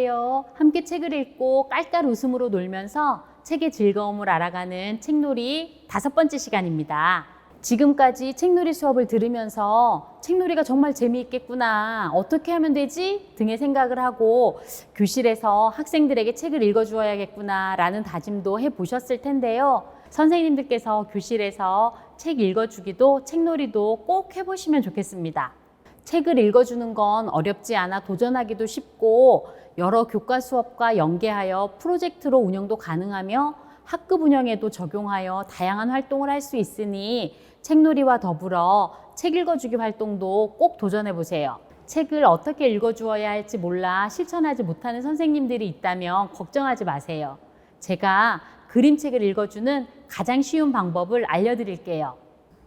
안녕하세요. 함께 책을 읽고 깔깔 웃음으로 놀면서 책의 즐거움을 알아가는 책놀이 5번째 시간입니다. 지금까지 책놀이 수업을 들으면서 책놀이가 정말 재미있겠구나, 어떻게 하면 되지? 등의 생각을 하고 교실에서 학생들에게 책을 읽어주어야겠구나 라는 다짐도 해보셨을 텐데요. 선생님들께서 교실에서 책 읽어주기도 책놀이도 꼭 해보시면 좋겠습니다. 책을 읽어주는 건 어렵지 않아 도전하기도 쉽고 여러 교과 수업과 연계하여 프로젝트로 운영도 가능하며 학급 운영에도 적용하여 다양한 활동을 할 수 있으니 책놀이와 더불어 책 읽어주기 활동도 꼭 도전해보세요. 책을 어떻게 읽어주어야 할지 몰라 실천하지 못하는 선생님들이 있다면 걱정하지 마세요. 제가 그림책을 읽어주는 가장 쉬운 방법을 알려드릴게요.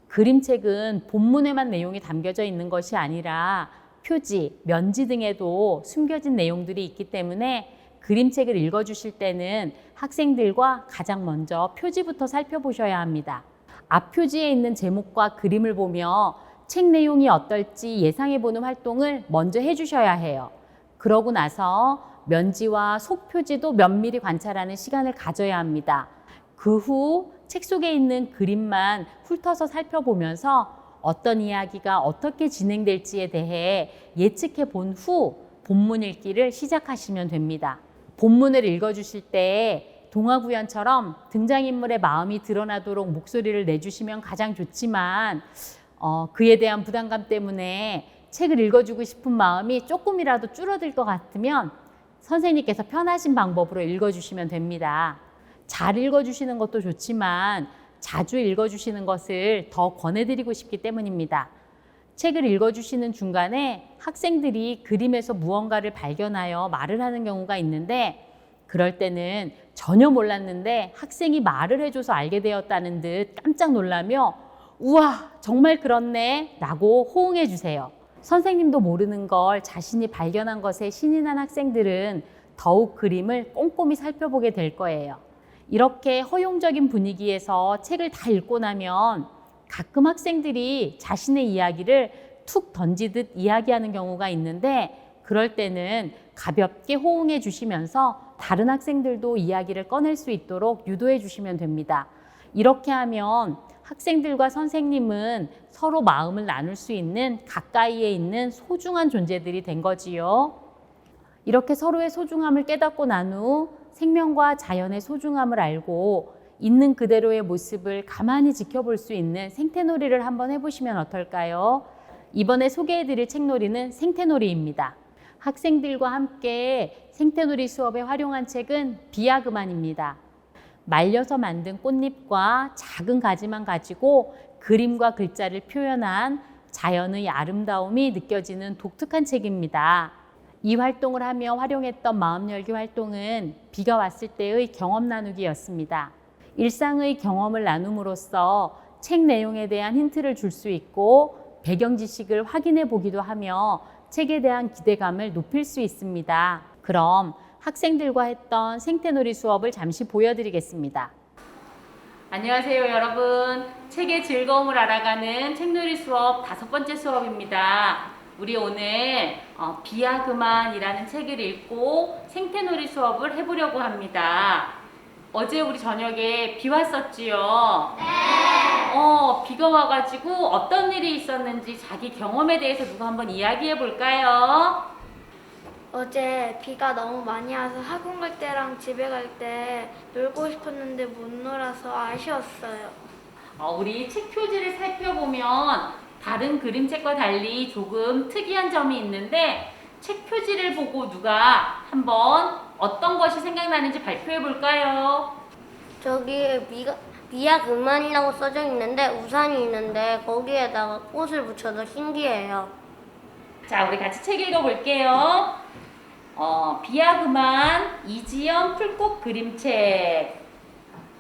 그림책은 본문에만 내용이 담겨져 있는 것이 아니라 표지, 면지 등에도 숨겨진 내용들이 있기 때문에 그림책을 읽어주실 때는 학생들과 가장 먼저 표지부터 살펴보셔야 합니다. 앞표지에 있는 제목과 그림을 보며 책 내용이 어떨지 예상해보는 활동을 먼저 해주셔야 해요. 그러고 나서 면지와 속표지도 면밀히 관찰하는 시간을 가져야 합니다. 그 후 책 속에 있는 그림만 훑어서 살펴보면서 어떤 이야기가 어떻게 진행될지에 대해 예측해 본 후 본문 읽기를 시작하시면 됩니다. 본문을 읽어주실 때 동화구연처럼 등장인물의 마음이 드러나도록 목소리를 내주시면 가장 좋지만 그에 대한 부담감 때문에 책을 읽어주고 싶은 마음이 조금이라도 줄어들 것 같으면 선생님께서 편하신 방법으로 읽어주시면 됩니다. 잘 읽어주시는 것도 좋지만 자주 읽어주시는 것을 더 권해드리고 싶기 때문입니다. 책을 읽어주시는 중간에 학생들이 그림에서 무언가를 발견하여 말을 하는 경우가 있는데 그럴 때는 전혀 몰랐는데 학생이 말을 해줘서 알게 되었다는 듯 깜짝 놀라며 우와, 정말 그렇네 라고 호응해 주세요. 선생님도 모르는 걸 자신이 발견한 것에 신이 난 학생들은 더욱 그림을 꼼꼼히 살펴보게 될 거예요. 이렇게 허용적인 분위기에서 책을 다 읽고 나면 가끔 학생들이 자신의 이야기를 툭 던지듯 이야기하는 경우가 있는데 그럴 때는 가볍게 호응해 주시면서 다른 학생들도 이야기를 꺼낼 수 있도록 유도해 주시면 됩니다. 이렇게 하면 학생들과 선생님은 서로 마음을 나눌 수 있는 가까이에 있는 소중한 존재들이 된 거지요. 이렇게 서로의 소중함을 깨닫고 난 후 생명과 자연의 소중함을 알고 있는 그대로의 모습을 가만히 지켜볼 수 있는 생태놀이를 한번 해보시면 어떨까요? 이번에 소개해드릴 책놀이는 생태놀이입니다. 학생들과 함께 생태놀이 수업에 활용한 책은 비야그만입니다. 말려서 만든 꽃잎과 작은 가지만 가지고 그림과 글자를 표현한 자연의 아름다움이 느껴지는 독특한 책입니다. 이 활동을 하며 활용했던 마음열기 활동은 비가 왔을 때의 경험 나누기였습니다. 일상의 경험을 나눔으로써 책 내용에 대한 힌트를 줄 수 있고 배경 지식을 확인해 보기도 하며 책에 대한 기대감을 높일 수 있습니다. 그럼 학생들과 했던 생태놀이 수업을 잠시 보여드리겠습니다. 안녕하세요 여러분. 책의 즐거움을 알아가는 책놀이 수업 5번째 수업입니다. 우리 오늘 비야그만이라는 책을 읽고 생태놀이 수업을 해보려고 합니다. 어제 우리 저녁에 비 왔었지요? 네. 비가 와가지고 어떤 일이 있었는지 자기 경험에 대해서 누가 한번 이야기해 볼까요? 어제 비가 너무 많이 와서 학원 갈 때랑 집에 갈 때 놀고 싶었는데 못 놀아서 아쉬웠어요. 우리 책 표지를 살펴보면 다른 그림책과 달리 조금 특이한 점이 있는데 책 표지를 보고 누가 한번 어떤 것이 생각나는지 발표해 볼까요? 저기 비야그만이라고 써져 있는데 우산이 있는데 거기에다가 꽃을 붙여서 신기해요. 자, 우리 같이 책 읽어볼게요. 비야그만 이지연 풀꽃 그림책.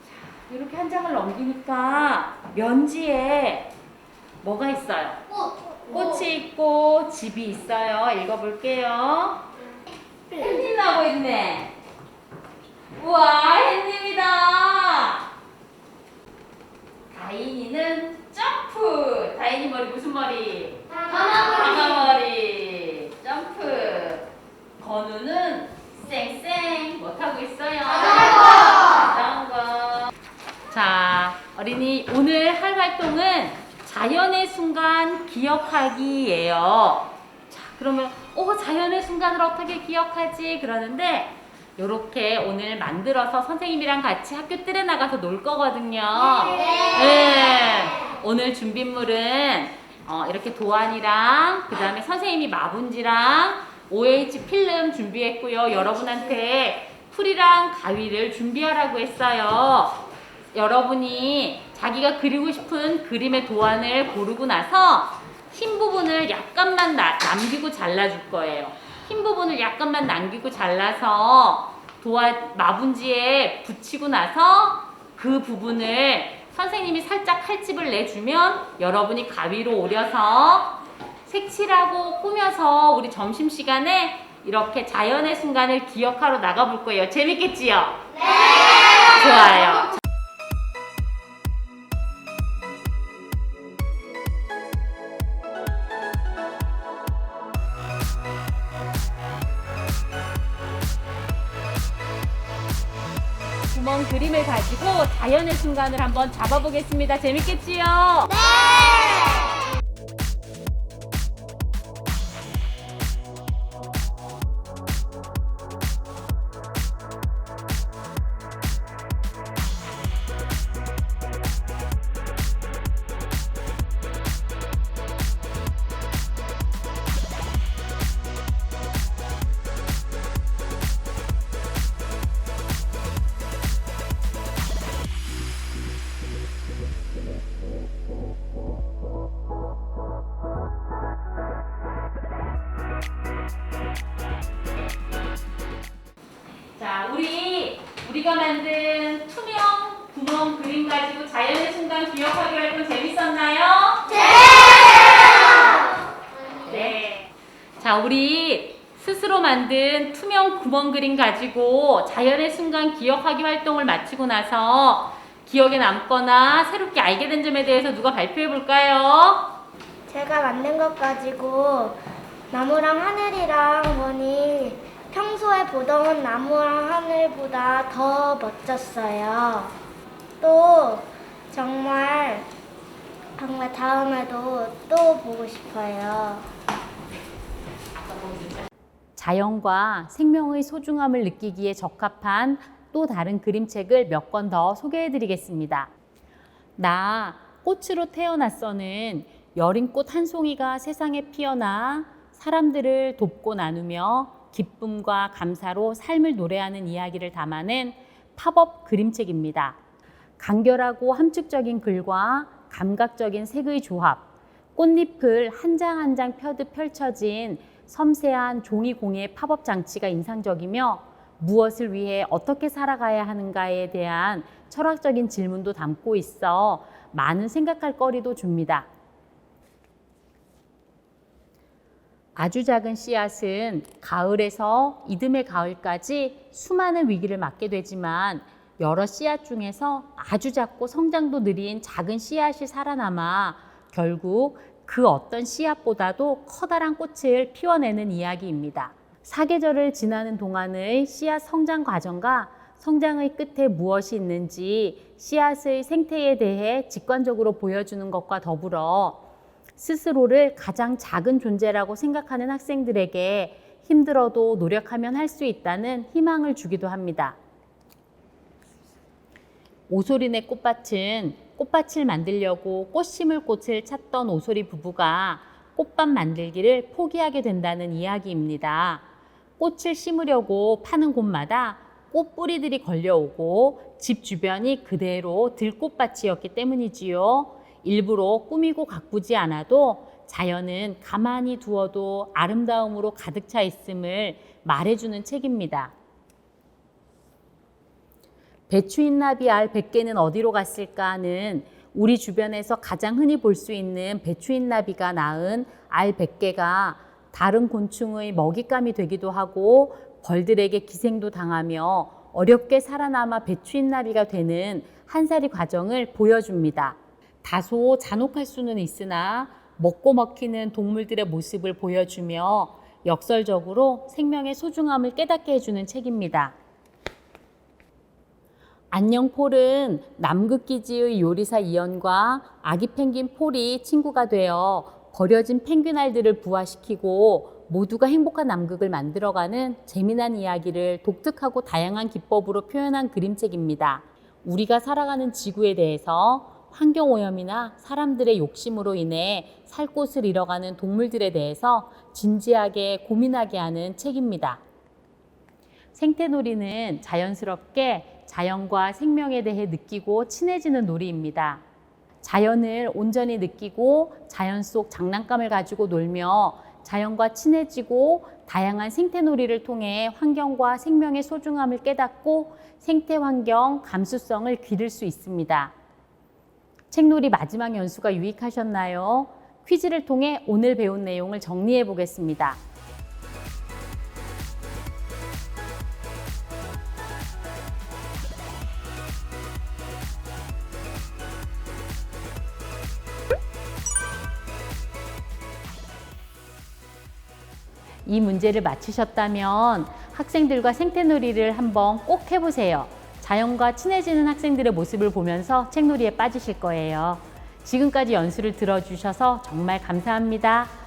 자, 이렇게 한 장을 넘기니까 면지에 뭐가 있어요? 꽃이 있고 집이 있어요. 읽어볼게요. 햇님 나고 있네. 우와, 햇님이다. 다인이는 점프. 다인이 머리 무슨 머리? 까마머리. 점프. 건우는 쌩. 자, 어린이 오늘 할 활동은 자연의 순간 기억하기예요. 자, 그러면 자연의 순간을 어떻게 기억하지? 그러는데 요렇게 오늘 만들어서 선생님이랑 같이 학교 뜰에 나가서 놀 거거든요. 네. 오늘 준비물은 이렇게 도안이랑 그 다음에 선생님이 마분지랑 OH 필름 준비했고요. 여러분한테 풀이랑 가위를 준비하라고 했어요. 여러분이 자기가 그리고 싶은 그림의 도안을 고르고 나서 흰 부분을 약간만 남기고 잘라줄 거예요. 흰 부분을 약간만 남기고 잘라서 도안 마분지에 붙이고 나서 그 부분을 선생님이 살짝 칼집을 내주면 여러분이 가위로 오려서 색칠하고 꾸며서 우리 점심시간에 이렇게 자연의 순간을 기억하러 나가볼 거예요. 재밌겠지요? 네! 좋아요. 구멍 그림을 가지고 자연의 순간을 한번 잡아보겠습니다. 재밌겠지요? 네! 자, 우리가 만든 투명 구멍 그림 가지고 자연의 순간 기억하기 활동 재밌었나요? 네. 자, 우리 스스로 만든 투명 구멍 그림 가지고 자연의 순간 기억하기 활동을 마치고 나서 기억에 남거나 새롭게 알게 된 점에 대해서 누가 발표해 볼까요? 제가 만든 것 가지고 나무랑 하늘이랑 보니 평소에 보던 나무랑 하늘보다 더 멋졌어요. 또 정말 다음에도 또 보고 싶어요. 자연과 생명의 소중함을 느끼기에 적합한 또 다른 그림책을 몇 권 더 소개해 드리겠습니다. 나 꽃으로 태어났어는 여린 꽃 한 송이가 세상에 피어나 사람들을 돕고 나누며 기쁨과 감사로 삶을 노래하는 이야기를 담아낸 팝업 그림책입니다. 간결하고 함축적인 글과 감각적인 색의 조합, 꽃잎을 한 장 한 장 펴듯 펼쳐진 섬세한 종이공예 팝업 장치가 인상적이며 무엇을 위해 어떻게 살아가야 하는가에 대한 철학적인 질문도 담고 있어 많은 생각할 거리도 줍니다. 아주 작은 씨앗은 가을에서 이듬해 가을까지 수많은 위기를 맞게 되지만 여러 씨앗 중에서 아주 작고 성장도 느린 작은 씨앗이 살아남아 결국 그 어떤 씨앗보다도 커다란 꽃을 피워내는 이야기입니다. 사계절을 지나는 동안의 씨앗 성장 과정과 성장의 끝에 무엇이 있는지 씨앗의 생태에 대해 직관적으로 보여주는 것과 더불어 스스로를 가장 작은 존재라고 생각하는 학생들에게 힘들어도 노력하면 할 수 있다는 희망을 주기도 합니다. 오소리네 꽃밭은 꽃밭을 만들려고 꽃 심을 곳을 찾던 오소리 부부가 꽃밭 만들기를 포기하게 된다는 이야기입니다. 꽃을 심으려고 파는 곳마다 꽃 뿌리들이 걸려오고 집 주변이 그대로 들꽃밭이었기 때문이지요. 일부러 꾸미고 가꾸지 않아도 자연은 가만히 두어도 아름다움으로 가득 차 있음을 말해주는 책입니다. 배추인나비 알 100개는 어디로 갔을까는 우리 주변에서 가장 흔히 볼 수 있는 배추인나비가 낳은 알 100개가 다른 곤충의 먹잇감이 되기도 하고 벌들에게 기생도 당하며 어렵게 살아남아 배추인나비가 되는 한 살이 과정을 보여줍니다. 다소 잔혹할 수는 있으나 먹고 먹히는 동물들의 모습을 보여주며 역설적으로 생명의 소중함을 깨닫게 해주는 책입니다. 안녕 폴은 남극기지의 요리사 이언과 아기 펭귄 폴이 친구가 되어 버려진 펭귄 알들을 부화시키고 모두가 행복한 남극을 만들어가는 재미난 이야기를 독특하고 다양한 기법으로 표현한 그림책입니다. 우리가 살아가는 지구에 대해서 환경오염이나 사람들의 욕심으로 인해 살 곳을 잃어가는 동물들에 대해서 진지하게 고민하게 하는 책입니다. 생태놀이는 자연스럽게 자연과 생명에 대해 느끼고 친해지는 놀이입니다. 자연을 온전히 느끼고 자연 속 장난감을 가지고 놀며 자연과 친해지고 다양한 생태놀이를 통해 환경과 생명의 소중함을 깨닫고 생태환경 감수성을 기를 수 있습니다. 책놀이 마지막 연수가 유익하셨나요? 퀴즈를 통해 오늘 배운 내용을 정리해 보겠습니다. 이 문제를 맞히셨다면 학생들과 생태놀이를 한번 꼭 해보세요. 자연과 친해지는 학생들의 모습을 보면서 책놀이에 빠지실 거예요. 지금까지 연수를 들어주셔서 정말 감사합니다.